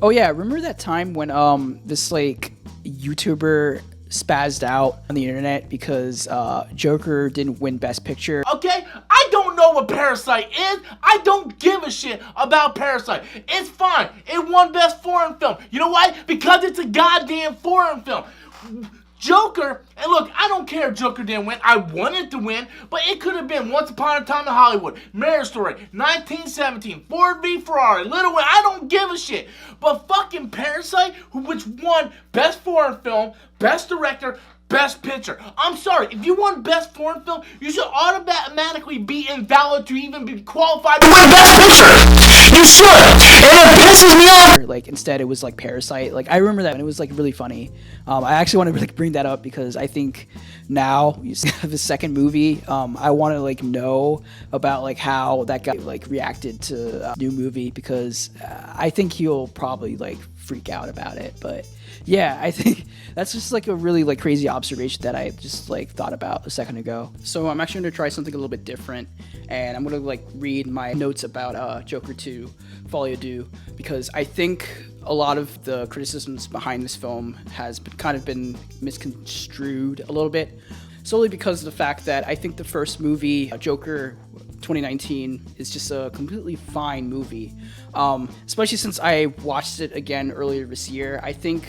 Oh yeah, remember that time when this like YouTuber spazzed out on the internet because Joker didn't win Best Picture? Okay? I don't know what Parasite is. I don't give a shit about Parasite. It's fine. It won Best Foreign Film. You know why? Because it's a goddamn foreign film. Joker, and look, I don't care if Joker didn't win. I wanted to win, but it could have been Once Upon a Time in Hollywood, Marriage Story, 1917, Ford v Ferrari, Little Women. I don't give a shit. But fucking Parasite, which won Best Foreign Film, Best Director, Best Picture. I'm sorry, if you won Best Foreign Film, you should automatically be invalid to even be qualified to win Best Picture. You should. And it pisses me off. Like instead it was like Parasite. Like I remember that and it was like really funny. I actually want to like bring that up because I think now you see the second movie, I want to like know about like how that guy like reacted to a new movie because I think he'll probably like freak out about it. But yeah, I think that's just like a really like crazy observation that I just like thought about a second ago. So I'm actually going to try something a little bit different, and I'm going to like read my notes about Joker 2, Folie, Deux, because I think a lot of the criticisms behind this film has kind of been misconstrued a little bit, solely because of the fact that I think the first movie, Joker 2019, is just a completely fine movie, especially since I watched it again earlier this year. I think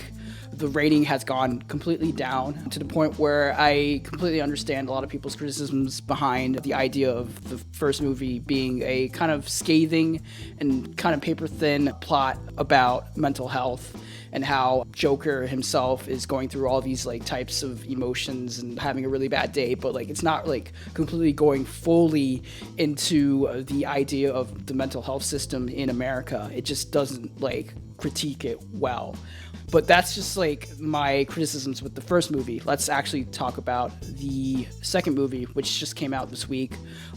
the rating has gone completely down to the point where I completely understand a lot of people's criticisms behind the idea of the first movie being a kind of scathing and kind of paper thin plot about mental health and how Joker himself is going through all these like types of emotions and having a really bad day, but like it's not like completely going fully into the idea of the mental health system in America. It just doesn't like critique it well. But that's just like my criticisms with the first movie. Let's actually talk about the second movie, which just came out this week.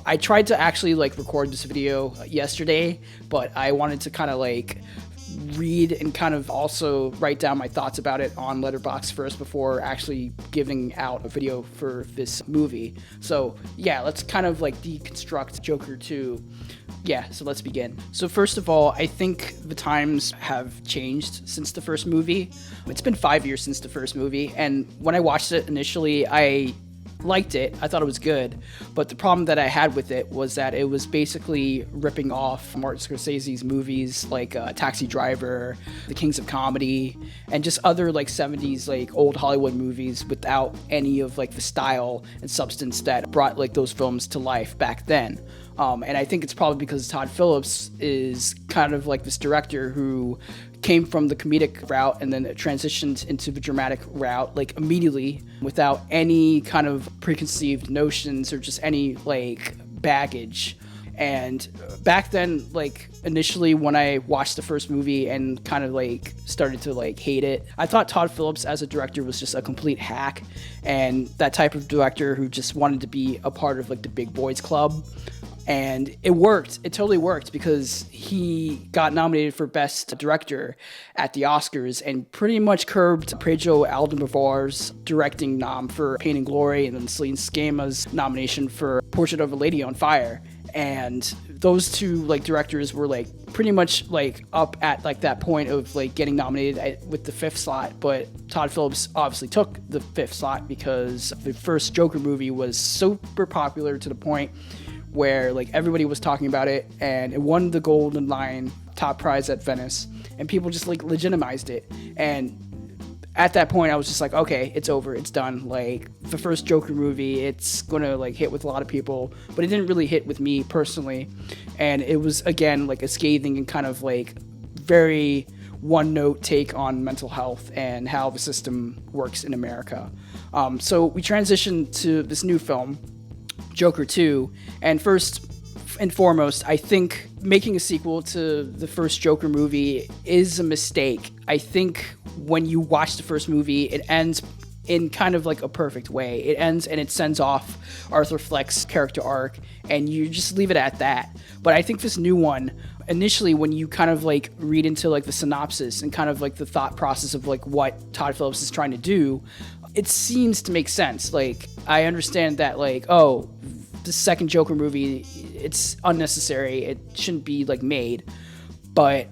I tried to actually like record this video yesterday, but I wanted to kind of like read and kind of also write down my thoughts about it on Letterboxd first before actually giving out a video for this movie. So yeah, let's kind of like deconstruct Joker 2. Yeah, so let's begin. So first of all, I think the times have changed since the first movie. It's been 5 years since the first movie, and when I watched it initially, I liked it. I thought it was good, but the problem that I had with it was that it was basically ripping off Martin Scorsese's movies like Taxi Driver, The Kings of Comedy, and just other like 70s like old Hollywood movies without any of like the style and substance that brought like those films to life back then. And I think it's probably because Todd Phillips is kind of like this director who came from the comedic route and then transitioned into the dramatic route like immediately without any kind of preconceived notions or just any like baggage. And back then, like initially when I watched the first movie and kind of like started to like hate it, I thought Todd Phillips as a director was just a complete hack and that type of director who just wanted to be a part of like the big boys club. And it worked. It totally worked because he got nominated for Best Director at the Oscars and pretty much curbed Pedro Almodovar's directing nom for Pain and Glory and then Celine Sciamma's nomination for Portrait of a Lady on Fire. And those two like directors were like pretty much like up at like that point of like getting nominated with the fifth slot, but Todd Phillips obviously took the fifth slot because the first Joker movie was super popular to the point where like everybody was talking about it, and it won the Golden Lion top prize at Venice, and people just like legitimized it. And at that point I was just like, okay, it's over, it's done. Like the first Joker movie, it's gonna like hit with a lot of people, but it didn't really hit with me personally. And it was again like a scathing and kind of like very one note take on mental health and how the system works in America. So we transitioned to this new film, Joker 2, and first and foremost, I think making a sequel to the first Joker movie is a mistake. I think when you watch the first movie, it ends in kind of like a perfect way. It ends and it sends off Arthur Fleck's character arc, and you just leave it at that. But I think this new one, initially when you kind of like read into like the synopsis and kind of like the thought process of like what Todd Phillips is trying to do, it seems to make sense. Like I understand that like, oh, the second Joker movie, it's unnecessary, it shouldn't be like made, but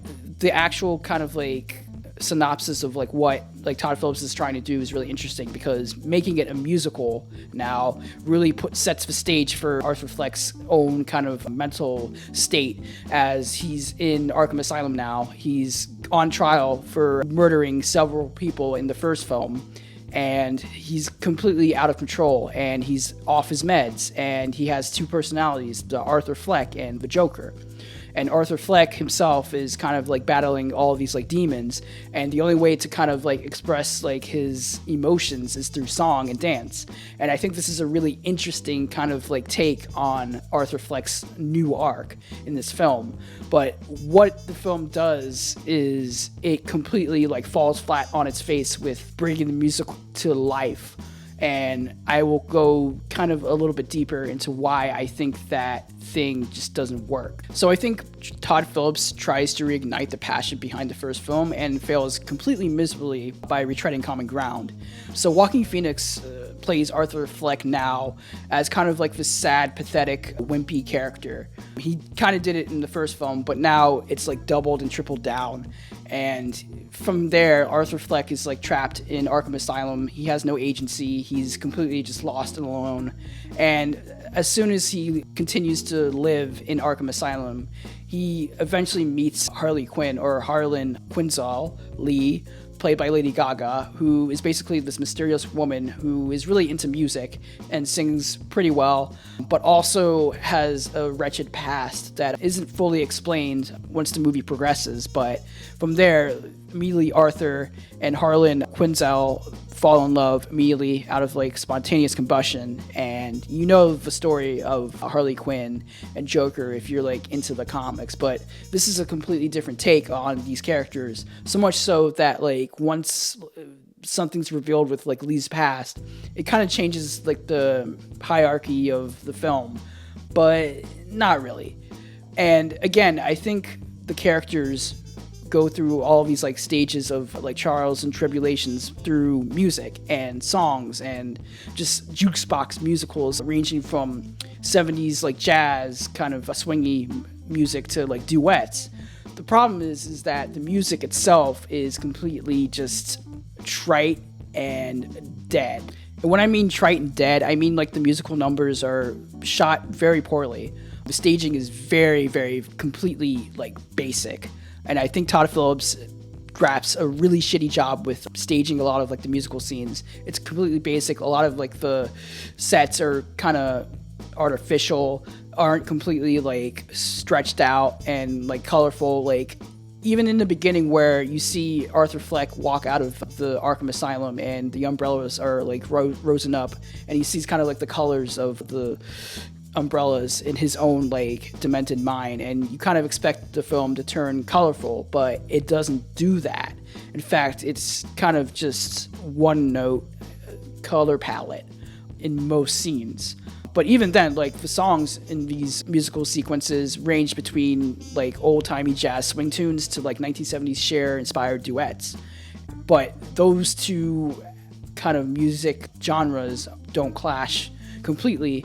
the actual kind of like synopsis of like what like Todd Phillips is trying to do is really interesting, because making it a musical now really sets the stage for Arthur Fleck's own kind of mental state as he's in Arkham Asylum now. He's on trial for murdering several people in the first film, and he's completely out of control, and he's off his meds, and he has two personalities, the Arthur Fleck and the Joker. And Arthur Fleck himself is kind of like battling all of these like demons, and the only way to kind of like express like his emotions is through song and dance. And I think this is a really interesting kind of like take on Arthur Fleck's new arc in this film. But what the film does is it completely like falls flat on its face with bringing the music to life. And I will go kind of a little bit deeper into why I think that thing just doesn't work. So I think Todd Phillips tries to reignite the passion behind the first film and fails completely miserably by retreading common ground. So Joaquin Phoenix plays Arthur Fleck now as kind of like this sad, pathetic, wimpy character. He kind of did it in the first film, but now it's like doubled and tripled down. And from there, Arthur Fleck is like trapped in Arkham Asylum. He has no agency. He's completely just lost and alone. And as soon as he continues to live in Arkham Asylum, he eventually meets Harley Quinn, or Harlan Quinzel Lee, played by Lady Gaga, who is basically this mysterious woman who is really into music and sings pretty well, but also has a wretched past that isn't fully explained once the movie progresses. But from there, immediately Arthur and Harlan Quinzel fall in love immediately out of like spontaneous combustion. And you know the story of Harley Quinn and Joker if you're like into the comics, but this is a completely different take on these characters, so much so that like once something's revealed with like Lee's past, it kind of changes like the hierarchy of the film, but not really. And again, I think the characters go through all these like stages of like trials and tribulations through music and songs and just jukebox musicals ranging from 70s like jazz kind of swingy music to like duets. The problem is that the music itself is completely just trite and dead. And when I mean trite and dead, I mean like the musical numbers are shot very poorly. The staging is very, very completely like basic. And I think Todd Phillips wraps a really shitty job with staging a lot of like the musical scenes. It's completely basic. A lot of like the sets are kind of artificial, aren't completely like stretched out and like colorful. Like even in the beginning where you see Arthur Fleck walk out of the Arkham Asylum and the umbrellas are like rosing up, and he sees kind of like the colors of the umbrellas in his own like demented mind, and you kind of expect the film to turn colorful, but it doesn't do that. In fact, it's kind of just one note color palette in most scenes. But even then, like the songs in these musical sequences range between like old-timey jazz swing tunes to like 1970s Cher inspired duets. But those two kind of music genres don't clash completely,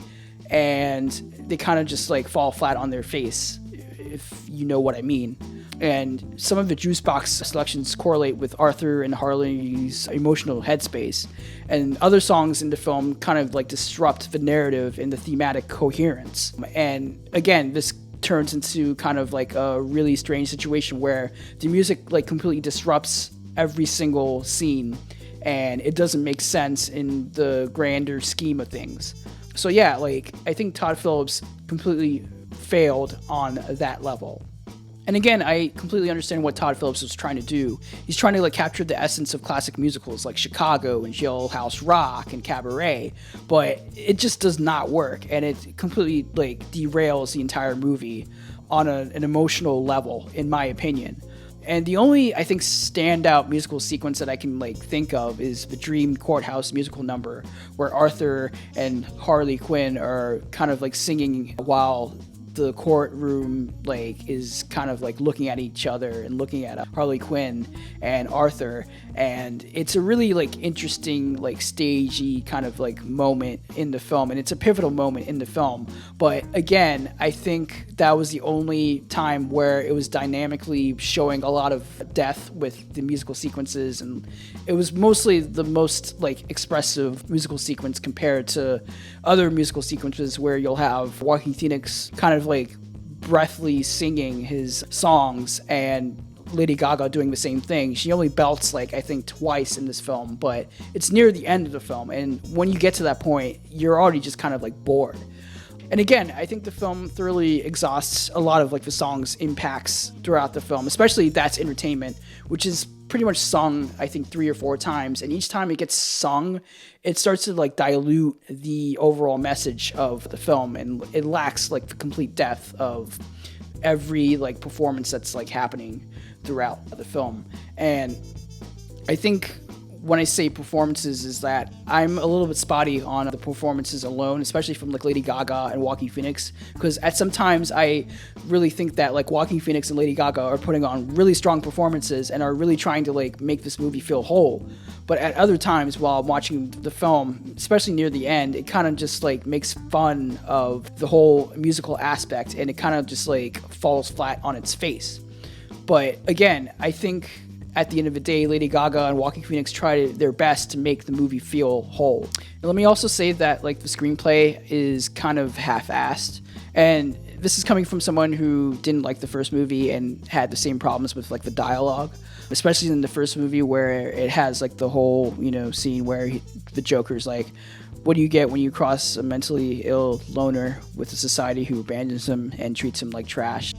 and they kind of just like fall flat on their face, if you know what I mean. And some of the juice box selections correlate with Arthur and Harley's emotional headspace, and other songs in the film kind of like disrupt the narrative and the thematic coherence. And again, this turns into kind of like a really strange situation where the music like completely disrupts every single scene, and it doesn't make sense in the grander scheme of things. So yeah, like I think Todd Phillips completely failed on that level. And again, I completely understand what Todd Phillips was trying to do. He's trying to like capture the essence of classic musicals like Chicago and Jailhouse Rock and Cabaret, but it just does not work, and it completely like derails the entire movie on an emotional level, in my opinion. And the only, I think, standout musical sequence that I can like think of is the Dream Courthouse musical number, where Arthur and Harley Quinn are kind of like singing while the courtroom like is kind of like looking at each other and looking at Harley Quinn and Arthur, and it's a really like interesting like stagey kind of like moment in the film, and it's a pivotal moment in the film. But again, I think that was the only time where it was dynamically showing a lot of death with the musical sequences, and it was mostly the most like expressive musical sequence compared to other musical sequences where you'll have Joaquin Phoenix kind of like breathly singing his songs and Lady Gaga doing the same thing. She only belts like I think twice in this film, but it's near the end of the film, and when you get to that point, you're already just kind of like bored. And again, I think the film thoroughly exhausts a lot of like the song's impacts throughout the film, especially That's Entertainment, which is pretty much sung I think 3 or 4 times, and each time it gets sung, it starts to like dilute the overall message of the film, and it lacks like the complete depth of every like performance that's like happening throughout the film. And I think when I say performances is that I'm a little bit spotty on the performances alone, especially from like Lady Gaga and Joaquin Phoenix, because at some times I really think that like Joaquin Phoenix and Lady Gaga are putting on really strong performances and are really trying to like make this movie feel whole. But at other times while I'm watching the film, especially near the end, it kind of just like makes fun of the whole musical aspect, and it kind of just like falls flat on its face. But again, I think at the end of the day, Lady Gaga and Joaquin Phoenix tried their best to make the movie feel whole. And let me also say that like the screenplay is kind of half-assed, and this is coming from someone who didn't like the first movie and had the same problems with like the dialogue, especially in the first movie where it has like the whole, you know, scene where the Joker's like, what do you get when you cross a mentally ill loner with a society who abandons him and treats him like trash?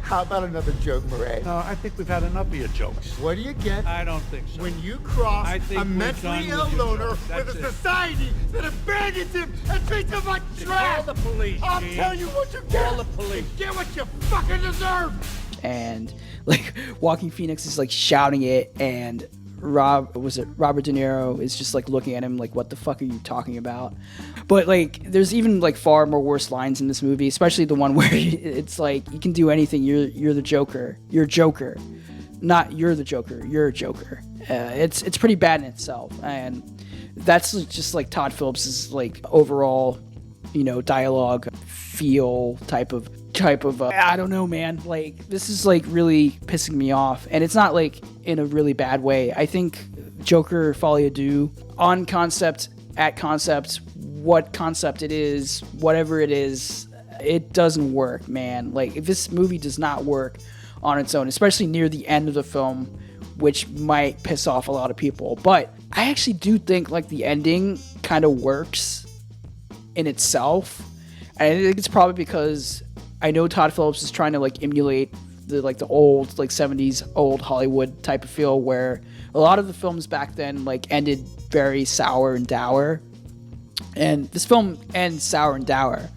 How about another joke, Murray? No, I think we've had enough of your jokes. What do you get I don't think so. when you cross I think a we're mentally done ill with your loner jokes. with That's a it. society that abandons him and treats him like trash? Call the police, I'll Gene. tell you what you get. Call the police. You get what you fucking deserve. And like Joaquin Phoenix is like shouting it, and Robert De Niro is just like looking at him like, what the fuck are you talking about? But like there's even like far more worse lines in this movie, especially the one where it's like, you can do anything, you're the Joker, you're Joker, not you're the Joker, you're a Joker. It's pretty bad in itself, and that's just like Todd Phillips's like overall, you know, dialogue feel type of I don't know, man, like this is like really pissing me off, and it's not like in a really bad way. I think Joker Folie Deux, on concept, at concept, what concept it is, whatever it is, it doesn't work, man. Like if this movie does not work on its own, especially near the end of the film, which might piss off a lot of people, but I actually do think like the ending kind of works in itself. And I think it's probably because I know Todd Phillips is trying to like emulate the old like 70s old Hollywood type of feel, where a lot of the films back then like ended very sour and dour, and this film ends sour and dour,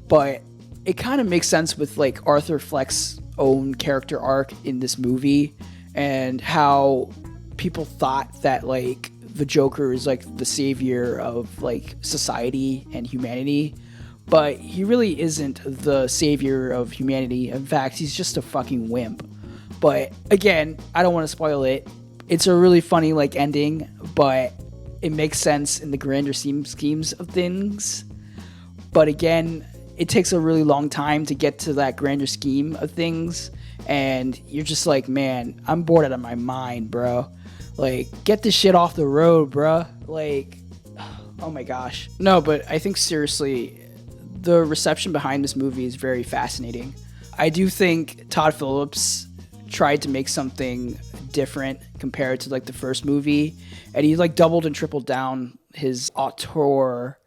but it kind of makes sense with like Arthur Fleck's own character arc in this movie, and how people thought that like the Joker is like the savior of like society and humanity. But he really isn't the savior of humanity. In fact, he's just a fucking wimp. But again, I don't want to spoil it. It's a really funny like ending, but it makes sense in the grander schemes of things. But again, it takes a really long time to get to that grander scheme of things, and you're just like, man, I'm bored out of my mind, bro. Like, get this shit off the road, bro. Like, oh my gosh. No, but I think seriously, the reception behind this movie is very fascinating. I do think Todd Phillips tried to make something different compared to like the first movie, and he like doubled and tripled down his auteur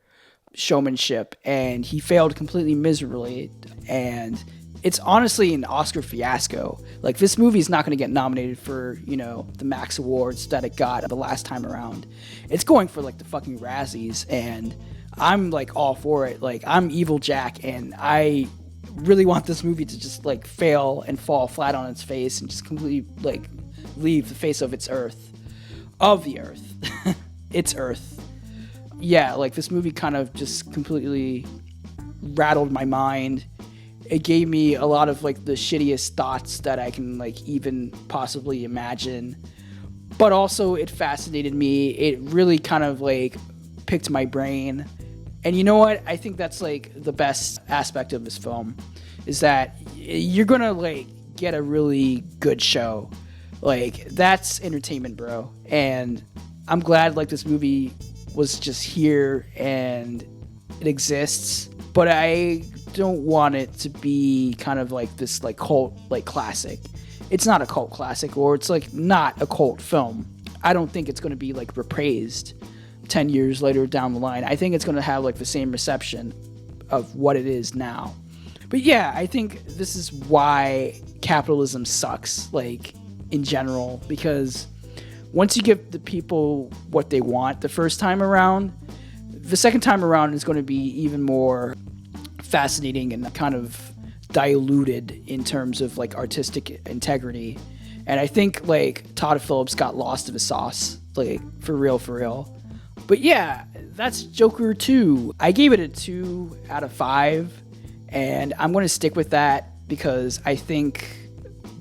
showmanship, and he failed completely miserably, and it's honestly an Oscar fiasco. Like, this movie is not going to get nominated for, you know, the Max Awards that it got the last time around. It's going for like the fucking Razzies, and I'm like all for it. Like, I'm Evil Jack, and I really want this movie to just like fail and fall flat on its face and just completely like leave the face of the earth. It's Earth. Yeah, like this movie kind of just completely rattled my mind. It gave me a lot of like the shittiest thoughts that I can like even possibly imagine. But also it fascinated me. It really kind of like picked my brain. And you know what? I think that's like the best aspect of this film is that you're going to like get a really good show. Like that's entertainment, bro. And I'm glad like this movie was just here and it exists, but I don't want it to be kind of like this like cult like classic. It's not a cult classic, or it's like not a cult film. I don't think it's going to be like repraised 10 years later down the line. I think it's going to have like the same reception of what it is now. But yeah, I think this is why capitalism sucks, like in general, because once you give the people what they want the first time around, the second time around is going to be even more fascinating and kind of diluted in terms of like artistic integrity. And I think like Todd Phillips got lost in the sauce, like for real. But yeah, that's Joker 2. I gave it a 2 out of 5, and I'm going to stick with that because I think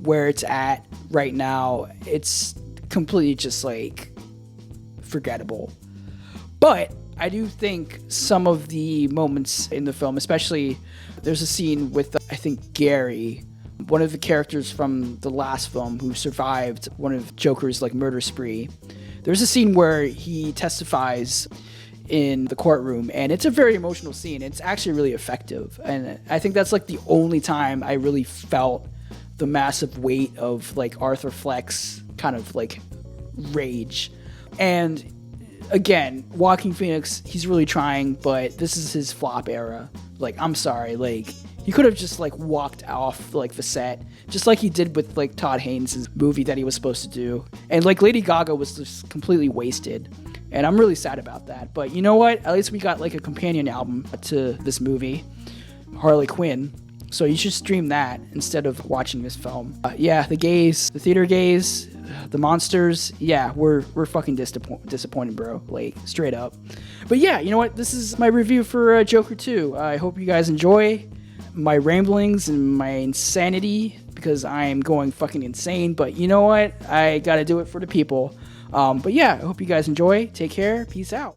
where it's at right now, it's completely just like forgettable. But I do think some of the moments in the film, especially there's a scene with, I think, Gary, one of the characters from the last film who survived one of Joker's like murder spree. There's a scene where he testifies in the courtroom, and it's a very emotional scene. It's actually really effective. And I think that's like the only time I really felt the massive weight of like Arthur Fleck's kind of like rage. And again, Joaquin Phoenix, he's really trying, but this is his flop era. Like, I'm sorry, like, he could have just, like, walked off, like, the set, just like he did with, like, Todd Haynes' movie that he was supposed to do. And, like, Lady Gaga was just completely wasted, and I'm really sad about that. But you know what? At least we got, like, a companion album to this movie, Harley Quinn. So you should stream that instead of watching this film. Yeah, the gays, the theater gays, the monsters, yeah, we're fucking disappointed, bro. Like, straight up. But yeah, you know what? This is my review for Joker 2. I hope you guys enjoy my ramblings and my insanity because I'm going fucking insane. But you know what? I gotta do it for the people. But yeah, I hope you guys enjoy. Take care. Peace out.